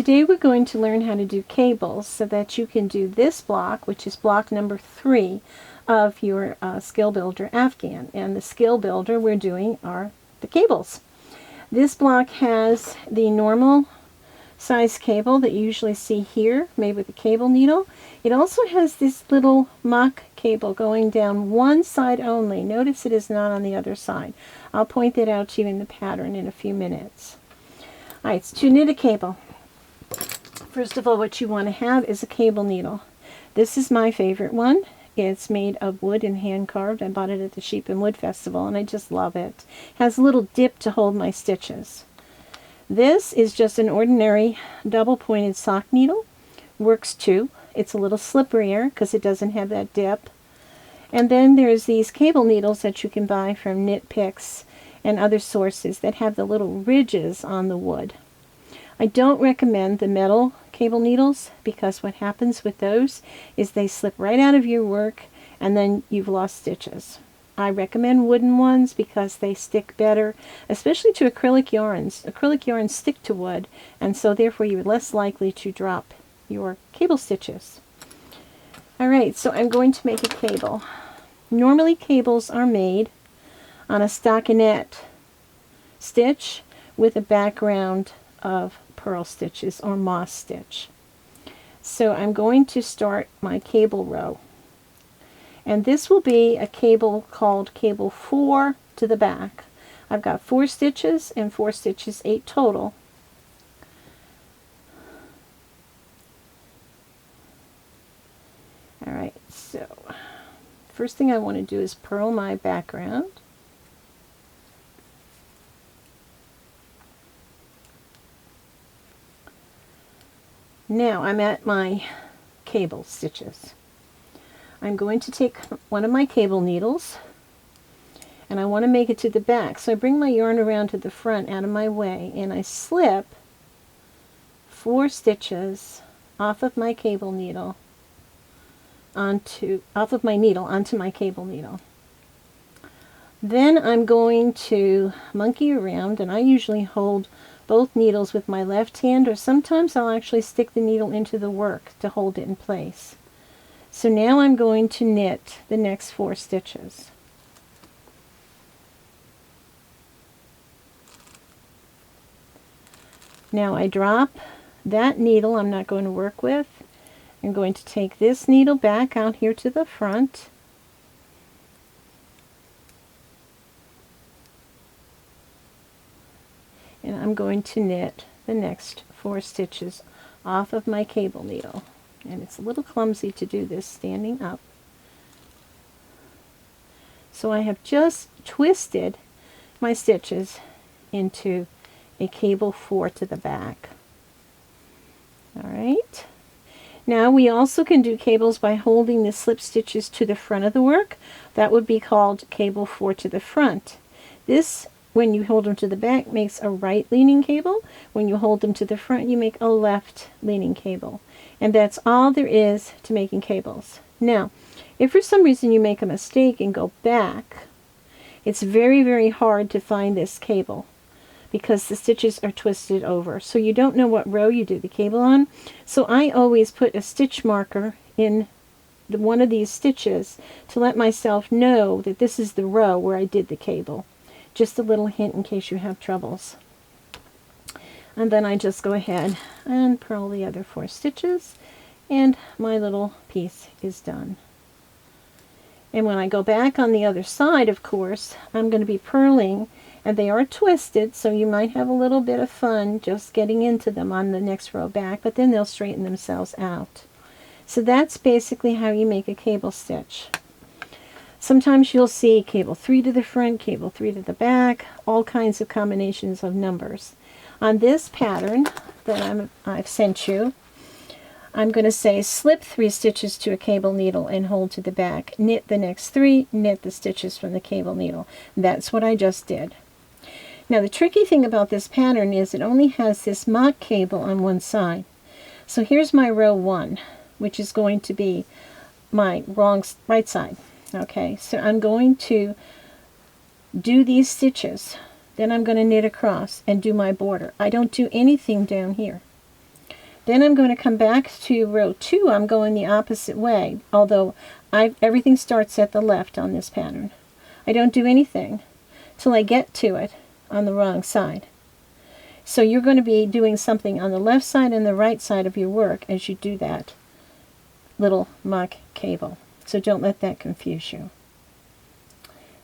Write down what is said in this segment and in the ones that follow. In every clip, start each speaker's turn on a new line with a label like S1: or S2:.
S1: today we're going to learn how to do cables so that you can do this block, which is block number 3 of your Skill Builder Afghan. And the Skill Builder we're doing are the cables. This block has the normal size cable that you usually see here, made with a cable needle. It also has this little mock cable going down one side only. Notice it is not on the other side. I'll point that out to you in the pattern in a few minutes. Alright, so to knit a cable, first of all, what you want to have is a cable needle. This is my favorite one. It's made of wood and hand carved. I bought it at the Sheep and Wood Festival and I just love it. It has a little dip to hold my stitches. This is just an ordinary double pointed sock needle. Works too. It's a little slipperier because it doesn't have that dip. And then there's these cable needles that you can buy from Knit Picks and other sources that have the little ridges on the wood. I don't recommend the metal cable needles because what happens with those is they slip right out of your work and then you've lost stitches. I recommend wooden ones because they stick better, especially to acrylic yarns. Acrylic yarns stick to wood, and so therefore you're less likely to drop your cable stitches. Alright, so I'm going to make a cable. Normally cables are made on a stockinette stitch with a background of purl stitches or moss stitch. So I'm going to start my cable row. And this will be a cable called cable 4 to the back. I've got 4 stitches and 4 stitches, 8 total. Alright, so first thing I want to do is purl my background. Now I'm at my cable stitches. I'm going to take one of my cable needles and I want to make it to the back. So I bring my yarn around to the front out of my way and I slip 4 stitches off of my cable needle onto my cable needle. Then I'm going to monkey around, and I usually hold both needles with my left hand, or sometimes I'll actually stick the needle into the work to hold it in place. So now I'm going to knit the next 4 stitches. Now I drop that needle I'm not going to work with. I'm going to take this needle back out here to the front. And I'm going to knit the next 4 stitches off of my cable needle. And it's a little clumsy to do this standing up. So I have just twisted my stitches into a cable 4 to the back. Alright. Now we also can do cables by holding the slip stitches to the front of the work. That would be called cable 4 to the front. This, when you hold them to the back, makes a right leaning cable. When you hold them to the front, you make a left leaning cable. And that's all there is to making cables. Now, if for some reason you make a mistake and go back, it's very, very hard to find this cable because the stitches are twisted over. So you don't know what row you do the cable on. So I always put a stitch marker in one of these stitches to let myself know that this is the row where I did the cable. Just a little hint in case you have troubles. And then I just go ahead and purl the other 4 stitches and my little piece is done. And when I go back on the other side, of course, I'm going to be purling, and they are twisted, so you might have a little bit of fun just getting into them on the next row back, but then they'll straighten themselves out. So that's basically how you make a cable stitch. Sometimes you'll see cable 3 to the front, cable 3 to the back, all kinds of combinations of numbers. On this pattern that I've sent you, I'm going to say slip 3 stitches to a cable needle and hold to the back. Knit the next 3, knit the stitches from the cable needle. That's what I just did. Now the tricky thing about this pattern is it only has this mock cable on one side. So here's my row 1, which is going to be my right side. Okay, so I'm going to do these stitches. Then I'm going to knit across and do my border. I don't do anything down here. Then I'm going to come back to row 2. I'm going the opposite way, although everything starts at the left on this pattern. I don't do anything till I get to it on the wrong side. So you're going to be doing something on the left side and the right side of your work as you do that little mock cable. So don't let that confuse you.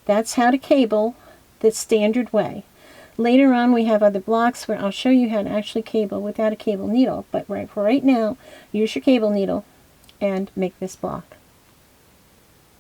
S1: That's how to cable the standard way. Later on we have other blocks where I'll show you how to actually cable without a cable needle, but for right now, use your cable needle and make this block.